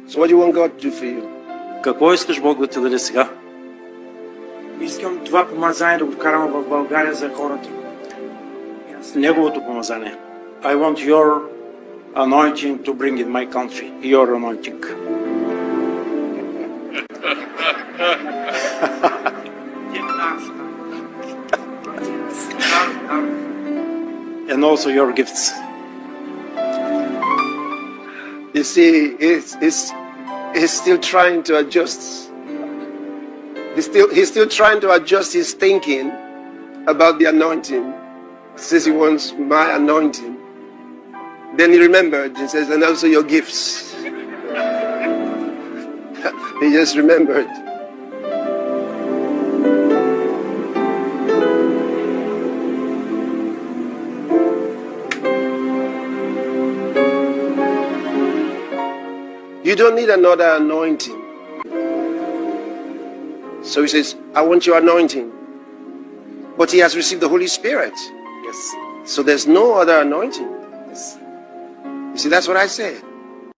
So what do you want God to do for you? Какво искаш Бог да ти даде сега? Искам това помазание да го вкарам в България за хората. Неговото помазание. I want your anointing to bring in my country. Your anointing. And also your gifts. You see, he's still trying to adjust. He's still trying to adjust his thinking about the anointing. He says he wants my anointing. Then he remembered. He says, and also your gifts. He just remembered. You don't need another anointing. So he says, I want your anointing. But he has received the Holy Spirit. Yes. So there's no other anointing. Yes. You see, that's what I said.